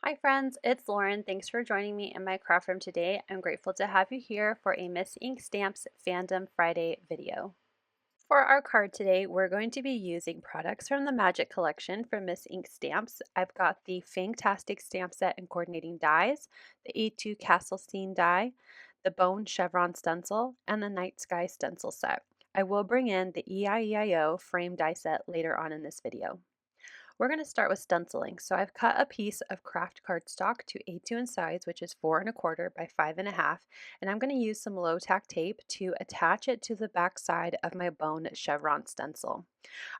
Hi friends, it's Lauren. Thanks for joining me in my craft room today. I'm grateful to have you here for a Miss Ink Stamps Fandom Friday video. For our card today, we're going to be using products from the Magic Collection from Miss Ink Stamps. I've got the Fangtastic stamp set and coordinating dies, the A2 Castle Scene die, the Bone Chevron stencil, and the Night Sky stencil set. I will bring in the Eieio frame die set later on in this video. We're going to start with stenciling. So I've cut a piece of Kraft cardstock to A2 in size, which is 4¼ by 5½, and I'm going to use some low tack tape to attach it to the back side of my bone chevron stencil.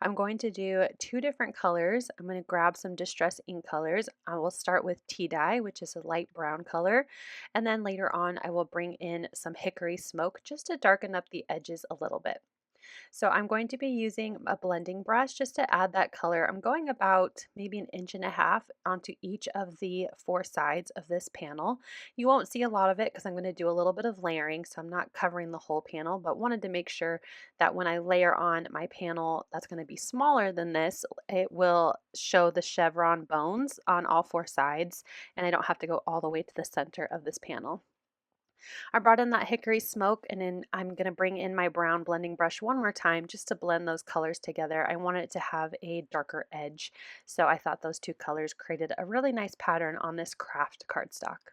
I'm going to do two different colors. I'm going to grab some distress ink colors. I will start with tea dye, which is a light brown color, and then later on I will bring in some hickory smoke just to darken up the edges a little bit. So I'm going to be using a blending brush just to add that color. I'm going about maybe 1.5 inches onto each of the four sides of this panel. You won't see a lot of it because I'm going to do a little bit of layering, so I'm not covering the whole panel, but wanted to make sure that when I layer on my panel that's going to be smaller than this, it will show the chevron bones on all four sides, and I don't have to go all the way to the center of this panel. I brought in that hickory smoke, and then I'm going to bring in my brown blending brush one more time just to blend those colors together. I wanted it to have a darker edge, so I thought those two colors created a really nice pattern on this Kraft cardstock.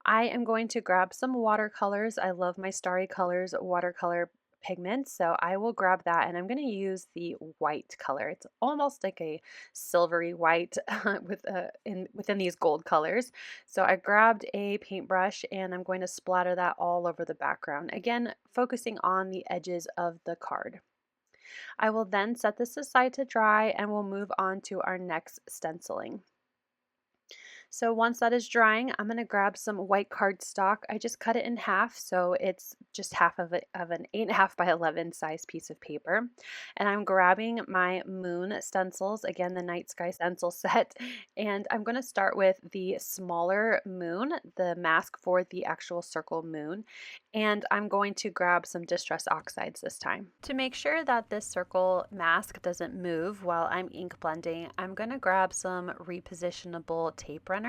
I am going to grab some watercolors. I love my Starry Colors watercolor pigment, so I will grab that, and I'm going to use the white color. It's almost like a silvery white within these gold colors. So I grabbed a paintbrush and I'm going to splatter that all over the background, again focusing on the edges of the card. I will then set this aside to dry and we'll move on to our next stenciling. So once that is drying, I'm going to grab some white cardstock. I just cut it in half, so it's just half of an 8½ by 11 size piece of paper. And I'm grabbing my moon stencils, again the Night Sky stencil set, and I'm going to start with the smaller moon, the mask for the actual circle moon, and I'm going to grab some Distress Oxides this time. To make sure that this circle mask doesn't move while I'm ink blending, I'm going to grab some repositionable tape runner,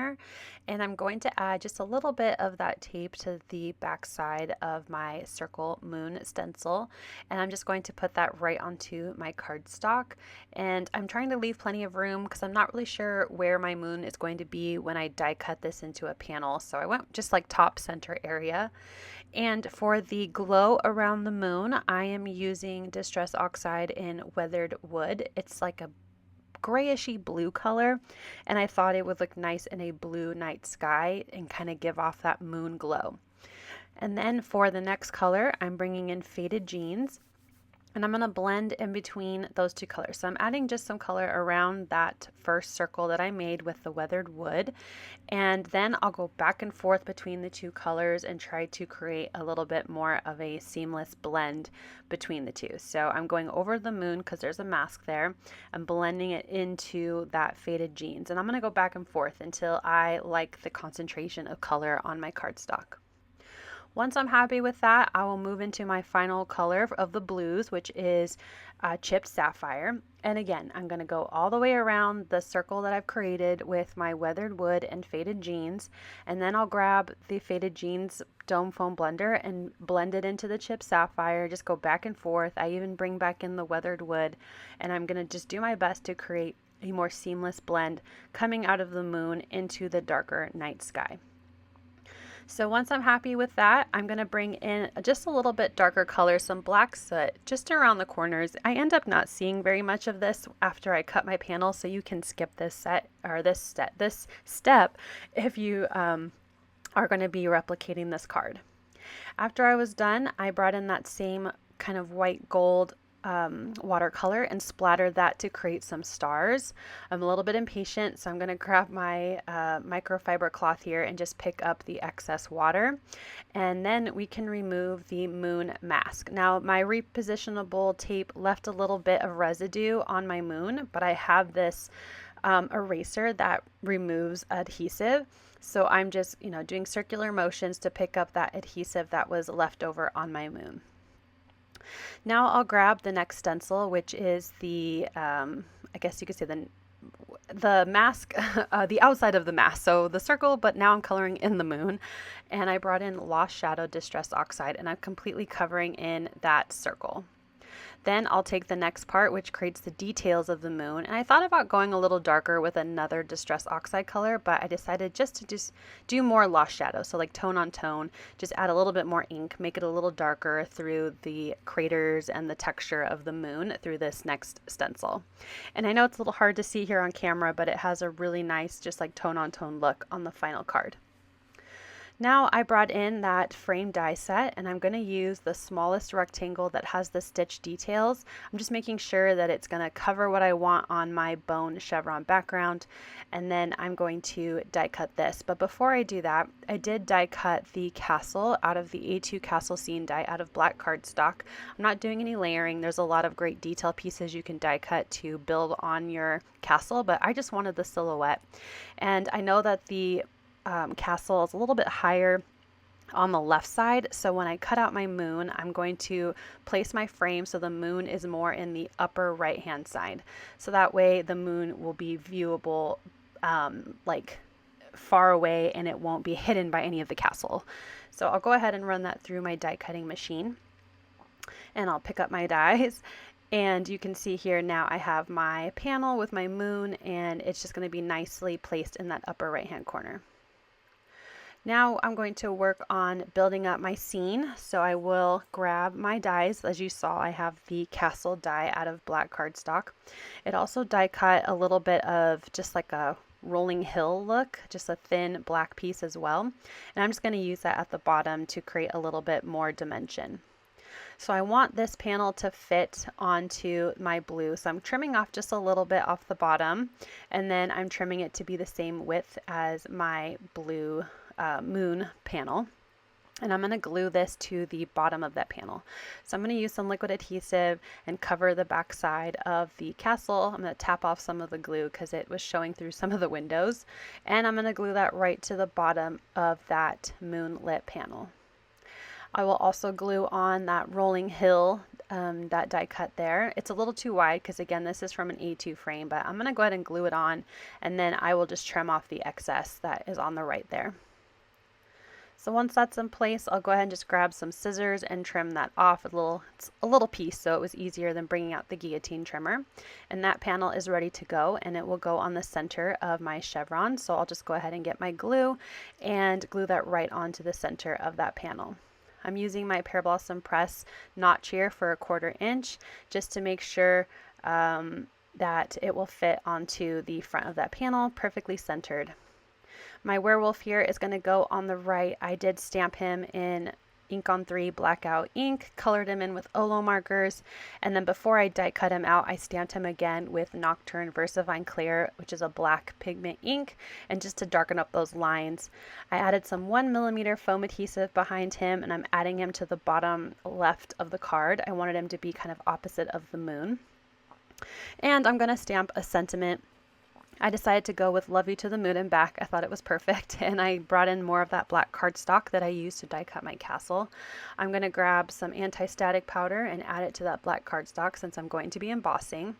and I'm going to add just a little bit of that tape to the back side of my circle moon stencil, and I'm just going to put that right onto my cardstock. And I'm trying to leave plenty of room because I'm not really sure where my moon is going to be when I die cut this into a panel, so I went just like top center area. And for the glow around the moon, I am using Distress Oxide in Weathered Wood. It's like a grayishy blue color, and I thought it would look nice in a blue night sky and kind of give off that moon glow. And then for the next color, I'm bringing in Faded Jeans, and I'm going to blend in between those two colors. So I'm adding just some color around that first circle that I made with the Weathered Wood, and then I'll go back and forth between the two colors and try to create a little bit more of a seamless blend between the two. So I'm going over the moon because there's a mask there. I'm blending it into that Faded Jeans, and I'm going to go back and forth until I like the concentration of color on my cardstock. Once I'm happy with that, I will move into my final color of the blues, which is Chipped Sapphire. And again, I'm going to go all the way around the circle that I've created with my Weathered Wood and Faded Jeans. And then I'll grab the Faded Jeans Dome Foam Blender and blend it into the Chipped Sapphire. Just go back and forth. I even bring back in the Weathered Wood. And I'm going to just do my best to create a more seamless blend coming out of the moon into the darker night sky. So once I'm happy with that, I'm going to bring in just a little bit darker color, some black soot, just around the corners. I end up not seeing very much of this after I cut my panel, so you can skip this step if you are going to be replicating this card. After I was done, I brought in that same kind of white gold watercolor and splatter that to create some stars. I'm a little bit impatient, so I'm going to grab my microfiber cloth here and just pick up the excess water, and then we can remove the moon mask. Now my repositionable tape left a little bit of residue on my moon, but I have this eraser that removes adhesive, so I'm just doing circular motions to pick up that adhesive that was left over on my moon. Now I'll grab the next stencil, which is the, I guess you could say the the mask, the outside of the mask, so the circle, but now I'm coloring in the moon. And I brought in Lost Shadow Distress Oxide, and I'm completely covering in that circle. Then I'll take the next part, which creates the details of the moon, and I thought about going a little darker with another Distress Oxide color, but I decided just to do more Lost Shadow, so like tone on tone, just add a little bit more ink, make it a little darker through the craters and the texture of the moon through this next stencil. And I know it's a little hard to see here on camera, but it has a really nice just like tone on tone look on the final card. Now I brought in that frame die set, and I'm going to use the smallest rectangle that has the stitch details. I'm just making sure that it's going to cover what I want on my bone chevron background, and then I'm going to die cut this. But before I do that, I did die cut the castle out of the A2 castle scene die out of black cardstock. I'm not doing any layering. There's a lot of great detail pieces you can die cut to build on your castle, but I just wanted the silhouette. And I know that the castle is a little bit higher on the left side, so when I cut out my moon, I'm going to place my frame so the moon is more in the upper right hand side, so that way the moon will be viewable like far away, and it won't be hidden by any of the castle. So I'll go ahead and run that through my die cutting machine, and I'll pick up my dies. And you can see here now I have my panel with my moon, and it's just going to be nicely placed in that upper right hand corner. Now I'm going to work on building up my scene, so I will grab my dies. As you saw, I have the castle die out of black cardstock. It also die cut a little bit of just like a rolling hill look, just a thin black piece as well. And I'm just going to use that at the bottom to create a little bit more dimension. So I want this panel to fit onto my blue, so I'm trimming off just a little bit off the bottom, and then I'm trimming it to be the same width as my blue moon panel. And I'm going to glue this to the bottom of that panel. So I'm going to use some liquid adhesive and cover the back side of the castle. I'm going to tap off some of the glue because it was showing through some of the windows. And I'm going to glue that right to the bottom of that moonlit panel. I will also glue on that rolling hill, that die cut there. It's a little too wide because again this is from an A2 frame, but I'm going to go ahead and glue it on, and then I will just trim off the excess that is on the right there. So once that's in place, I'll go ahead and just grab some scissors and trim that off it's a little piece, so it was easier than bringing out the guillotine trimmer. And that panel is ready to go, and it will go on the center of my chevron. So I'll just go ahead and get my glue and glue that right onto the center of that panel. I'm using my Pear Blossom Press notch here for 1/4 inch just to make sure that it will fit onto the front of that panel perfectly centered. My werewolf here is going to go on the right. I did stamp him in ink on 3 Blackout ink, colored him in with Olo markers, and then before I die cut him out, I stamped him again with Nocturne VersaFine Clair, which is a black pigment ink, and just to darken up those lines. I added some 1mm foam adhesive behind him, and I'm adding him to the bottom left of the card. I wanted him to be kind of opposite of the moon. And I'm going to stamp a sentiment. I decided to go with Love You to the Moon and Back. I thought it was perfect, and I brought in more of that black cardstock that I used to die cut my castle. I'm going to grab some anti-static powder and add it to that black cardstock since I'm going to be embossing.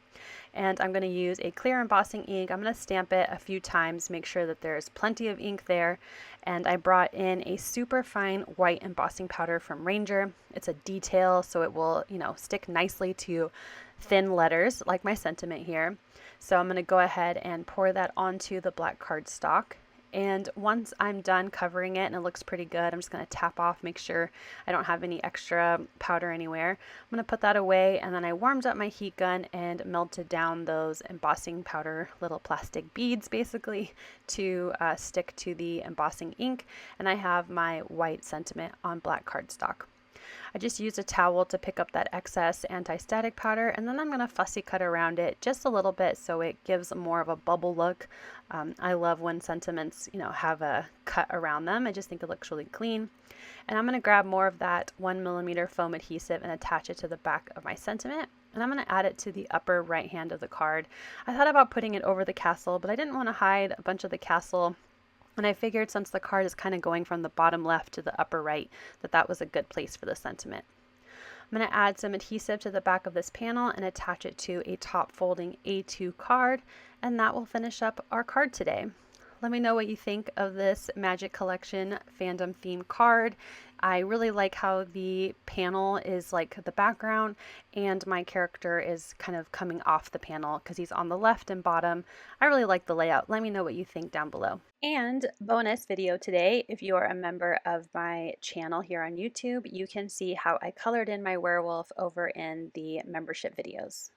And I'm going to use a clear embossing ink. I'm going to stamp it a few times, make sure that there's plenty of ink there. And I brought in a super fine white embossing powder from Ranger. It's a detail, so it will, stick nicely to thin letters like my sentiment here. So I'm going to go ahead and pour that onto the black cardstock. And once I'm done covering it and it looks pretty good, I'm just going to tap off, make sure I don't have any extra powder anywhere. I'm going to put that away, and then I warmed up my heat gun and melted down those embossing powder, little plastic beads basically, to stick to the embossing ink. And I have my white sentiment on black cardstock. I just used a towel to pick up that excess anti-static powder, and then I'm going to fussy cut around it just a little bit so it gives more of a bubble look. I love when sentiments, have a cut around them. I just think it looks really clean. And I'm going to grab more of that 1mm foam adhesive and attach it to the back of my sentiment. And I'm going to add it to the upper right hand of the card. I thought about putting it over the castle, but I didn't want to hide a bunch of the castle. And I figured since the card is kind of going from the bottom left to the upper right, that was a good place for the sentiment. I'm I'm going to add some adhesive to the back of this panel and attach it to a top folding A2 card, and that will finish up our card today. Let me know what you think of this Magic Collection fandom theme card. I really like how the panel is like the background and my character is kind of coming off the panel because he's on the left and bottom. I really like the layout. Let me know what you think down below. And bonus video today, if you are a member of my channel here on YouTube, you can see how I colored in my werewolf over in the membership videos.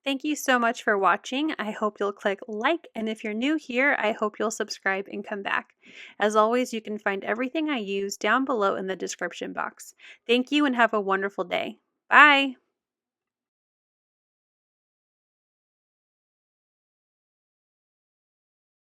Thank you so much for watching. I hope you'll click like, and if you're new here, I hope you'll subscribe and come back. As always, you can find everything I use down below in the description box. Thank you and have a wonderful day. Bye!